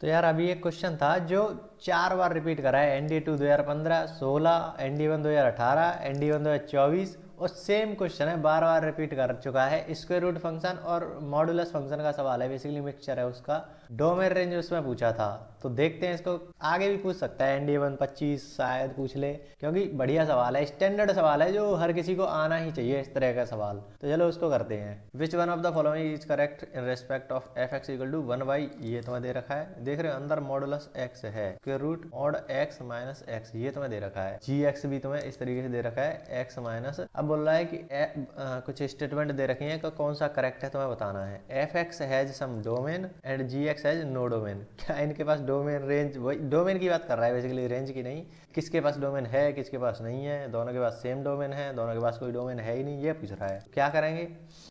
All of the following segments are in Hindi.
तो यार अभी एक क्वेश्चन था जो 4 बार रिपीट करा है, ND2 2015, 16, ND1 2018, ND1 2024 और सेम क्वेश्चन है, बार बार रिपीट कर चुका है। स्क्वायर रूट फंक्शन और मॉडुलस फंक्शन का सवाल है, बेसिकली मिक्सचर है उसका। डोमेन रेंज उसमें पूछा था, तो देखते हैं इसको आगे भी पूछ सकता है। ND1 25 शायद पूछ ले, क्योंकि बढ़िया सवाल है, स्टैंडर्ड सवाल है जो हर किसी को आना ही चाहिए इस तरह का सवाल। तो चलो उसको करते हैं। Which one of the following is correct in respect of fx equal to 1/, ये तुम्हें दे रखा है। देख रहे हो अंदर मॉडुलस x है, square root mod x minus x, ये तुम्हें दे रखा है। gx भी तुम्हें इस तरीके से दे रखा है, x माइनस। अब बोल रहा है कि कुछ स्टेटमेंट दे रखी है कि कौन सा करेक्ट है, तुम्हें बताना है। fx has some domain and gx has no domain. क्या इनके पास डोमेन रेंज, वही डोमेन की बात कर रहा है बेसिकली, रेंज की नहीं। किसके पास डोमेन है, किसके पास नहीं है, दोनों के पास सेम डोमेन है, दोनों के पास कोई डोमेन है ही नहीं, ये पूछ रहा है। क्या करेंगे,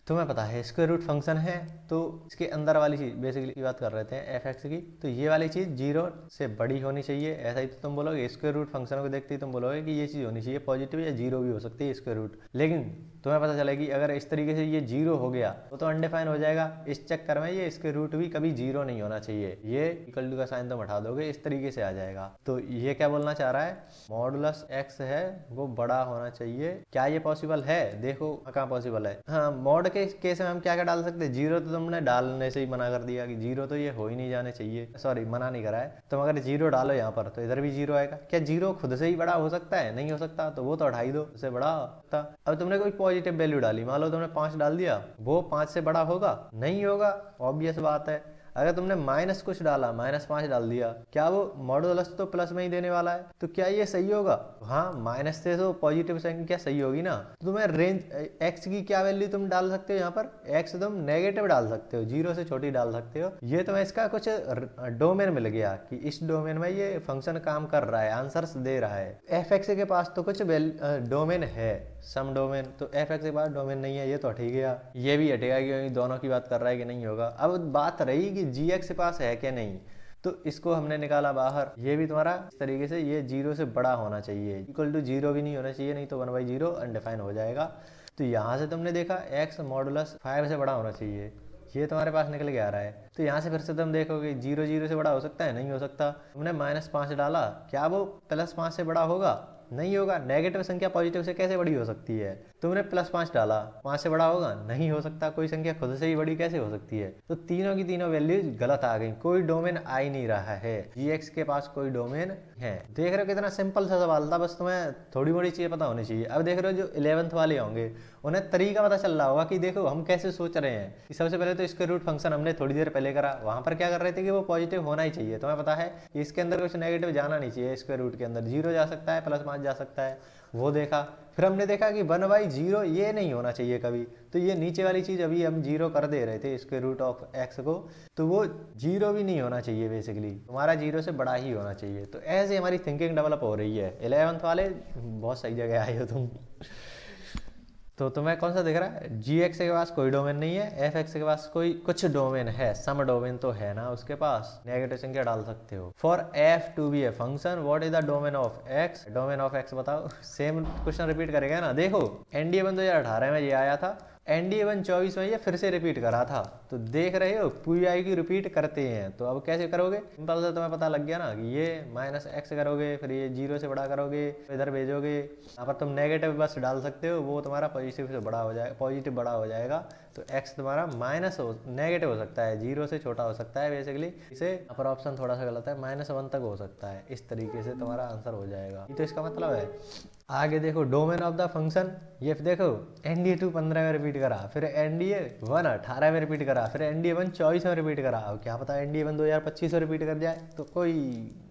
तुम्हें पता है स्क्वायर रूट फंक्शन है, तो इसके अंदर वाली चीज बेसिकली की बात कर रहे थे fx की, तो ये वाली चीज 0 से बड़ी होनी चाहिए। ऐसा ही तो तुम बोलोगे, स्क्वायर रूट फंक्शन को देखते ही तुम बोलोगे कि ये चीज होनी चाहिए पॉजिटिव या 0 भी हो सकती है स्क्वायर रूट। लेकिन तुम्हें पता चलेगी अगर इस तरीके से ये 0 हो गया तो अनडिफाइन हो जाएगा। इस चक्कर में ये स्क्वायर रूट भी कभी 0 नहीं होना चाहिए। ये इक्वल टू का साइन तुम हटा दोगे, इस तरीके से आ जाएगा। तो ये क्या बोलना चाह रहा है, मॉडुलस x है वो बड़ा होना चाहिए। क्या ये पॉसिबल है, देखो कहाँ पॉसिबल है। हाँ, मॉड के केस में हम क्या क्या डाल सकते हैं, 0 तो तुमने डालने से ही मना कर दिया कि 0 तो ये हो ही नहीं जाने चाहिए, सॉरी मना नहीं करा है। तुम अगर 0 डालो यहाँ पर तो इधर भी 0 आएगा। क्या 0 खुद से ही बड़ा हो सकता है, नहीं हो सकता, तो वो तो हटा ही दो, उससे बड़ा होता। अब तुमने कोई पॉजिटिव वैल्यू डाली, मान लो तुमने 5 डाल दिया, वो 5 से बड़ा होगा, नहीं होगा, ऑब्वियस बात है। अगर तुमने माइनस कुछ डाला, -5 डाल दिया, क्या वो मॉडुलस तो प्लस में ही देने वाला है, तो क्या ये सही होगा। हाँ, माइनस से तो पॉजिटिव संख्या सही होगी ना। तो तुम्हें रेंज x की क्या वैल्यू तुम डाल सकते हो, यहाँ पर x तुम नेगेटिव डाल सकते हो, 0 से छोटी डाल सकते हो। ये तुम्हें इसका कुछ डोमेन मिल गया कि इस डोमेन में ये फंक्शन काम कर रहा है, आंसर्स दे रहा है। fx के पास तो कुछ डोमेन है, सम डोमेन, तो fx के पास डोमेन नहीं है, ये तो हट ही गया। ये भी हटेगा क्योंकि दोनों की बात कर रहा है कि नहीं होगा। अब बात रही कि gx के पास है क्या नहीं, तो इसको हमने निकाला बाहर। ये भी तुम्हारा इस तरीके से ये 0 से बड़ा होना चाहिए, इक्वल टू 0 भी नहीं होना चाहिए, नहीं तो 1/0 अनडिफाइन हो जाएगा। तो यहाँ से तुमने देखा x मॉडुलस 5 से बड़ा होना चाहिए, ये तुम्हारे पास निकल के आ रहा है। तो यहाँ से फिर से तुम देखोगे 0 0 से बड़ा हो सकता है, नहीं हो सकता। तुमने -5 डाला, क्या वो +5 से बड़ा होगा, नहीं होगा। नेगेटिव संख्या पॉजिटिव से कैसे बड़ी हो सकती है। तुमने +5 डाला, 5 से बड़ा होगा, नहीं हो सकता। कोई संख्या खुद से ही बड़ी कैसे हो सकती है। तो तीनों की तीनों वैल्यूज गलत आ गई, कोई डोमेन आ ही नहीं रहा है। gx के पास कोई डोमेन है। देख रहे हो कितना सिंपल सा सवाल था, बस तुम्हें थोड़ी मोड़ी चीजें पता होनी चाहिए। अब देख रहे हो जो 11th वाले होंगे उन्हें तरीका पता चल रहा होगा कि देखो हम कैसे सोच रहे हैं कि सबसे पहले तो स्क्वायर रूट फंक्शन हमने थोड़ी देर पहले करा, वहां पर क्या कर रहे थे कि वो पॉजिटिव होना ही चाहिए। तुम्हें पता है कि इसके अंदर कुछ नेगेटिव जाना नहीं चाहिए, स्क्वायर रूट के अंदर 0 जा सकता है, +5 जा सकता है, वो देखा। फिर हमने देखा कि 1/0 ये नहीं होना चाहिए कभी, तो ये नीचे वाली चीज अभी हम 0 कर दे रहे थे स्क्वायर रूट ऑफ x को, तो वो 0 भी नहीं होना चाहिए, बेसिकली तुम्हारा 0 से बड़ा ही होना चाहिए। तो ऐसे हमारी थिंकिंग डेवलप हो रही है। 11th वाले बहुत सही जगह आए हो तुम। तो तुम्हें कौन सा दिख रहा है, gx के पास कोई डोमेन नहीं है, fx के पास कोई कुछ डोमेन है, सम डोमेन तो है ना उसके पास, नेगेटिव संख्या डाल सकते हो। For f to be a function what is the domain of x, domain of x बताओ। सेम क्वेश्चन रिपीट करेगा ना। देखो ND1 2018 में ये आया था, ND1 24 में ये फिर से रिपीट करा था, तो देख रहे हो पूरी की रिपीट करते हैं। तो अब कैसे करोगे, सिंपल से तुम्हें पता लग गया ना कि ये -x करोगे, फिर ये 0 से बड़ा करोगे, इधर भेजोगे, यहाँ पर तुम नेगेटिव बस डाल सकते हो, वो तुम्हारा पॉजिटिव से बड़ा हो जाएगा, पॉजिटिव बड़ा हो जाएगा। तो x तुम्हारा नेगेटिव हो सकता है, 0 से छोटा हो सकता है बेसिकली। इसे अपर ऑप्शन थोड़ा सा गलत है, -1 तक हो सकता है। इस तरीके से तुम्हारा आंसर हो जाएगा, ये तो इसका मतलब है। आगे देखो डोमेन ऑफ द फंक्शन, ये देखो ND2 15 में रिपीट करा, फिर ND1 18 में रिपीट करा, फिर ND1 24 में रिपीट करा। अब क्या पता ND1 2025 में रिपीट कर जाए, तो कोई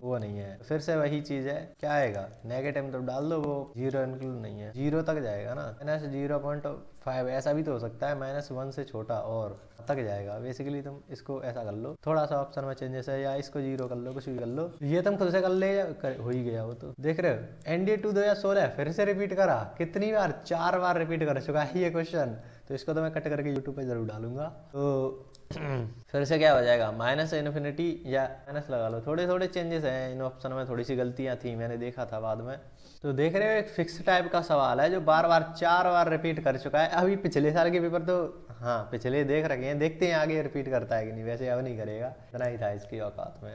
वो नहीं है। फिर से वही चीज है, क्या आएगा, नेगेटिव तो डाल दो, वो 0 इंक्लूड नहीं है, 0 तक जाएगा ना, -0.5 ऐसा भी तो हो सकता है, -1 से छोटा और तक जाएगा। बेसिकली तुम इसको ऐसा कर लो, थोड़ा सा ऑप्शन में चेंजेस है, या इसको 0 कर लो, कुछ भी कर लो, ये तुम खुद से कर ले, हो ही गया वो तो। देख रहे हो ND2 2016 फिर से रिपीट करा, कितनी बार, 4 बार रिपीट कर चुका है ये क्वेश्चन। तो इसको तो मैं कट करके यूट्यूब पे जरूर डालूंगा। तो फिर से क्या हो जाएगा, -∞ या माइनस लगा लो। थोड़े थोड़े चेंजेस हैं इन ऑप्शन में, थोड़ी सी गलतियां थी, मैंने देखा था बाद में। तो देख रहे हो एक फिक्स टाइप का सवाल है जो बार बार 4 बार रिपीट कर चुका है। अभी पिछले साल के पेपर तो हाँ पिछले देख रखे हैं, देखते हैं आगे रिपीट करता है कि नहीं। वैसे अब नहीं करेगा, इतना ही था इसकी औकात में।